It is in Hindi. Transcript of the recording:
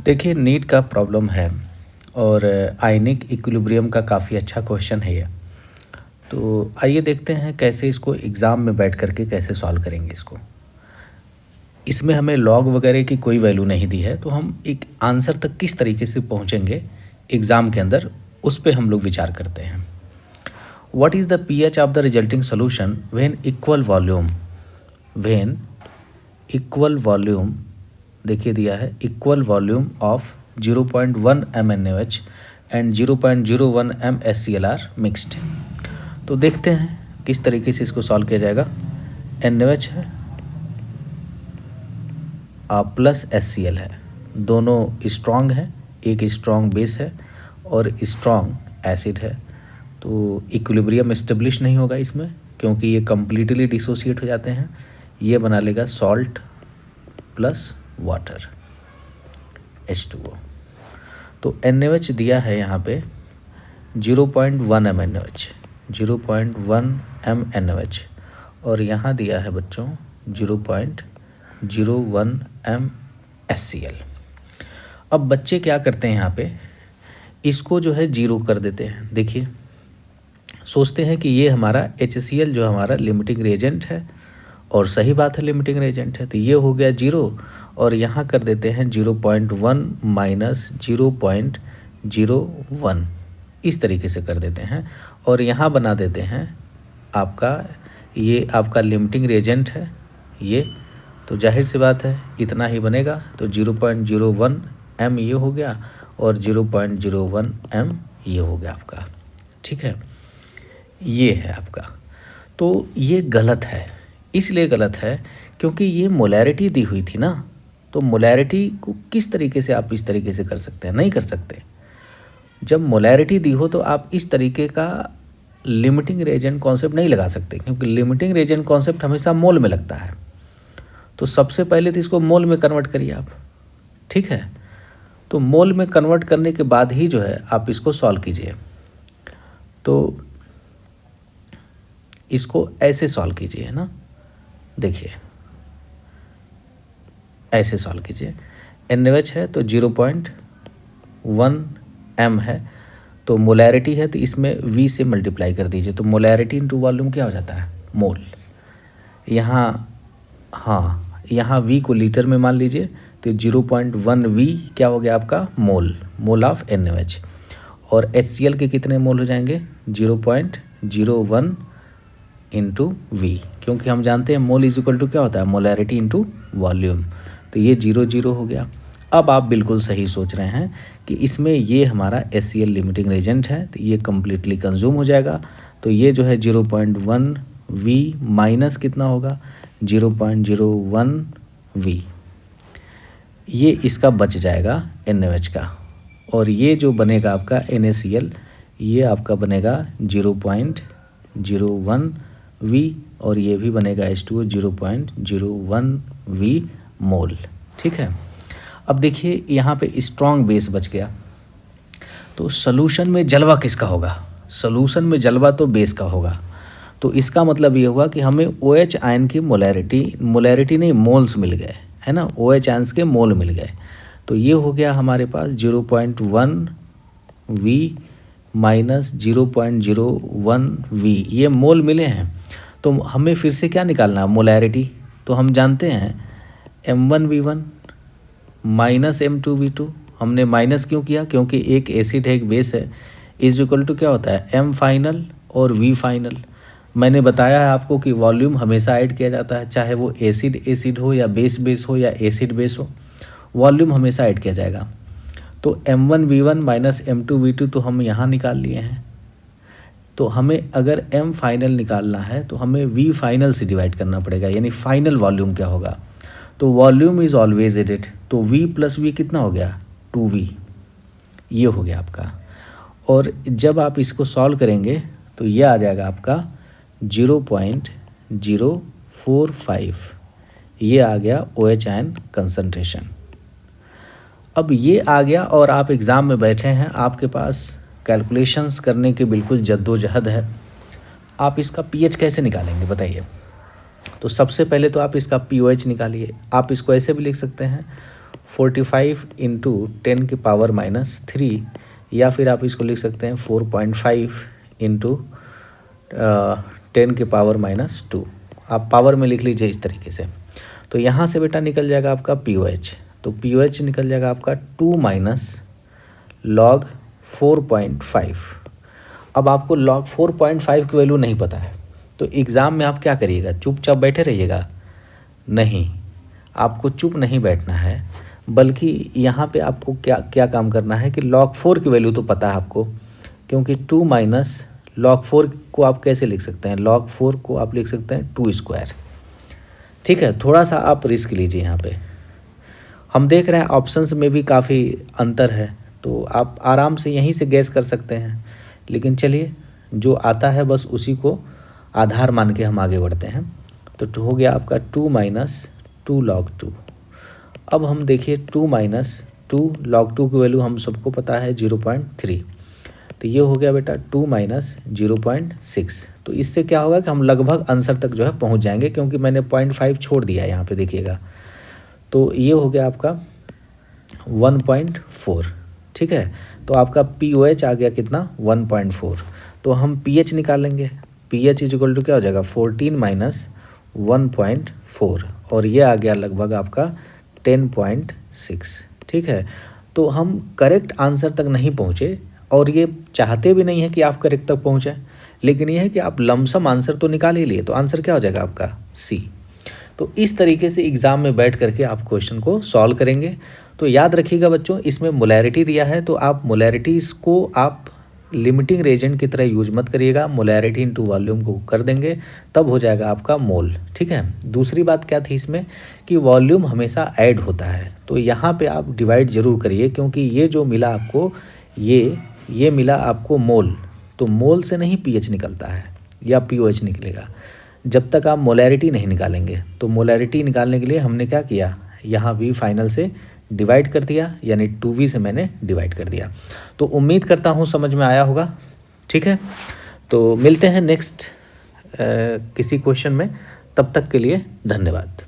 देखिए नीट का प्रॉब्लम है और आयनिक इक्विलिब्रियम का काफ़ी अच्छा क्वेश्चन है ये। तो आइए देखते हैं कैसे इसको एग्ज़ाम में बैठ कर के कैसे सॉल्व करेंगे इसको। इसमें हमें लॉग वगैरह की कोई वैल्यू नहीं दी है, तो हम एक आंसर तक किस तरीके से पहुँचेंगे एग्ज़ाम के अंदर, उस पे हम लोग विचार करते हैं। What is the pH of the resulting solution when equal volume देखिए दिया है equal volume of 0.1 MnOH and 0.01 MsCl are mixed. तो देखते हैं किस तरीके से इसको सॉल्व किया जाएगा। NaOH है प्लस HCl है, दोनों स्ट्रॉन्ग है, एक स्ट्रॉन्ग बेस है और स्ट्रॉन्ग एसिड है। तो इक्विलिब्रियम इस्टेब्लिश नहीं होगा इसमें, क्योंकि ये कम्प्लीटली डिसोसिएट हो जाते हैं। ये बना लेगा सॉल्ट प्लस वाटर H2O। तो NaOH दिया है यहाँ पे 0.1 MnOH, 0.1 MnOH और यहाँ दिया है बच्चों 0.01 MsCl। अब बच्चे क्या करते हैं यहाँ पे, इसको जो है जीरो कर देते हैं। देखिए सोचते हैं कि ये हमारा HCl जो हमारा लिमिटिंग रिएजेंट है, और सही बात है लिमिटिंग रिएजेंट है, तो ये हो गया जीरो और यहाँ कर देते हैं 0.1 माइनस 0.01 इस तरीके से कर देते हैं और यहाँ बना देते हैं ये आपका लिमिटिंग रिएजेंट है ये, तो जाहिर सी बात है इतना ही बनेगा। तो 0.01 M ये हो गया और 0.01 M ये हो गया आपका, ठीक है। ये है आपका, तो ये गलत है। इसलिए गलत है क्योंकि ये मोलैरिटी दी हुई थी ना, तो मोलैरिटी को किस तरीके से आप इस तरीके से कर सकते हैं? नहीं कर सकते। जब मोलैरिटी दी हो तो आप इस तरीके का लिमिटिंग रिएजेंट कॉन्सेप्ट नहीं लगा सकते, क्योंकि लिमिटिंग रिएजेंट कॉन्सेप्ट हमेशा मोल में लगता है। तो सबसे पहले तो इसको मोल में कन्वर्ट करिए आप, ठीक है। तो मोल में कन्वर्ट करने के बाद ही जो है आप इसको सॉल्व कीजिए। तो इसको ऐसे सॉल्व कीजिए, है ना। देखिए ऐसे सॉल्व कीजिए। NaOH है तो 0.1 M है, तो मोलैरिटी है तो इसमें V से मल्टीप्लाई कर दीजिए। तो मोलैरिटी इंटू वॉल्यूम क्या हो जाता है? मोल। यहाँ V को लीटर में मान लीजिए, तो 0.1 V क्या हो गया आपका? Mole of NaOH। और HCl के कितने मोल हो जाएंगे? 0.01 इंटू V, क्योंकि हम जानते हैं मोल इज इक्वल टू क्या होता है? Molarity into volume. तो ये 0 हो गया। अब आप बिल्कुल सही सोच रहे हैं कि इसमें ये हमारा HCl लिमिटिंग रिएजेंट है, तो ये कम्प्लीटली कंज्यूम हो जाएगा। तो ये जो है 0.1 V माइनस कितना होगा? 0.01 V, ये इसका बच जाएगा NaOH का, और ये जो बनेगा आपका NaCl, ये आपका बनेगा 0.01 V और ये भी बनेगा H2O 0.01 V मोल, ठीक है। अब देखिए यहाँ पे स्ट्रॉन्ग बेस बच गया, तो सॉल्यूशन में जलवा किसका होगा? सॉल्यूशन में जलवा तो बेस का होगा। तो इसका मतलब ये हुआ कि हमें OH आयन की मोलैरिटी नहीं, मोल्स मिल गए, है ना। OH आयन्स के मोल मिल गए। तो ये हो गया हमारे पास 0.1 V माइनस 0.01 V, ये मोल मिले हैं। तो हमें फिर से क्या निकालना है? मोलैरिटी। तो हम जानते हैं M1V1 माइनस M2V2। हमने माइनस क्यों किया? क्योंकि एक एसिड है एक बेस है, इज इक्वल टू क्या होता है? M फाइनल और V फाइनल। मैंने बताया है आपको कि वॉल्यूम हमेशा ऐड किया जाता है, चाहे वो एसिड हो या बेस हो या एसिड बेस हो, वॉल्यूम हमेशा ऐड किया जाएगा। तो M1V1 माइनस M2V2 तो हम यहाँ निकाल लिए हैं। तो हमें अगर M फाइनल निकालना है तो हमें V फाइनल से डिवाइड करना पड़ेगा, यानी फाइनल वॉल्यूम क्या होगा? तो वॉल्यूम इज ऑलवेज एडेड, तो V प्लस V कितना हो गया? 2V, ये हो गया आपका। और जब आप इसको सॉल्व करेंगे तो ये आ जाएगा आपका 0.045, ये आ गया OH आयन कंसंट्रेशन। अब ये आ गया और आप एग्ज़ाम में बैठे हैं, आपके पास कैलकुलेशंस करने की बिल्कुल जद्दोजहद है। आप इसका pH कैसे निकालेंगे बताइए? तो सबसे पहले तो आप इसका POH निकालिए। आप इसको ऐसे भी लिख सकते हैं 45 इंटू 10 की पावर -3, या फिर आप इसको लिख सकते हैं 4.5 इंटू 10 की पावर -2। आप पावर में लिख लीजिए इस तरीके से। तो यहाँ से बेटा निकल जाएगा आपका POH, तो POH निकल जाएगा आपका 2 माइनस log 4.5। अब आपको log 4.5 की वैल्यू नहीं पता है, तो एग्ज़ाम में आप क्या करिएगा, चुपचाप बैठे रहिएगा? नहीं, आपको चुप नहीं बैठना है, बल्कि यहाँ पे आपको क्या क्या काम करना है कि log 4 की वैल्यू तो पता है आपको, क्योंकि 2 माइनस log 4 को आप कैसे लिख सकते हैं, log 4 को आप लिख सकते हैं 2 स्क्वायर। ठीक है, थोड़ा सा आप रिस्क लीजिए यहाँ पे। हम देख रहे हैं ऑप्शंस में भी काफ़ी अंतर है, तो आप आराम से यहीं से गैस कर सकते हैं, लेकिन चलिए जो आता है बस उसी को आधार मान के हम आगे बढ़ते हैं। तो हो गया आपका 2 माइनस 2 log 2। अब हम देखिए 2 माइनस 2 log 2 की वैल्यू हम सबको पता है 0.3, तो ये हो गया बेटा 2 माइनस 0.6। तो इससे क्या होगा कि हम लगभग आंसर तक जो है पहुंच जाएंगे, क्योंकि मैंने 0.5 छोड़ दिया है यहाँ पे देखिएगा। तो ये हो गया आपका 1.4। ठीक है, तो आपका POH आ गया कितना, 1.4। तो हम PH निकालेंगे, PH इज इक्वल टू क्या हो जाएगा 14 माइनस 1.4, और ये आ गया लगभग आपका 10.6। ठीक है, तो हम करेक्ट आंसर तक नहीं पहुँचे, और ये चाहते भी नहीं है कि आप करेक्ट तक पहुँचे, लेकिन ये है कि आप लमसम आंसर तो निकाल ही लिए, तो आंसर क्या हो जाएगा आपका C। तो इस तरीके से एग्ज़ाम में बैठ करके आप क्वेश्चन को सॉल्व करेंगे। तो याद रखिएगा बच्चों, इसमें मोलैरिटी दिया है, तो आप मोलैरिटीज़ को आप लिमिटिंग रेजेंट की तरह यूज मत करिएगा, मोलैरिटी इनटू वॉल्यूम को कर देंगे, तब हो जाएगा आपका मोल। ठीक है, दूसरी बात क्या थी इसमें कि वॉल्यूम हमेशा ऐड होता है, तो यहाँ पे आप डिवाइड ज़रूर करिए, क्योंकि ये जो मिला आपको ये मिला आपको मोल, तो मोल से नहीं PH निकलता है या POH निकलेगा जब तक आप मोलैरिटी नहीं निकालेंगे। तो मोलैरिटी निकालने के लिए हमने क्या किया, यहाँ V फाइनल से डिवाइड कर दिया, यानी 2V से मैंने डिवाइड कर दिया। तो उम्मीद करता हूँ समझ में आया होगा। ठीक है, तो मिलते हैं नेक्स्ट किसी क्वेश्चन में, तब तक के लिए धन्यवाद।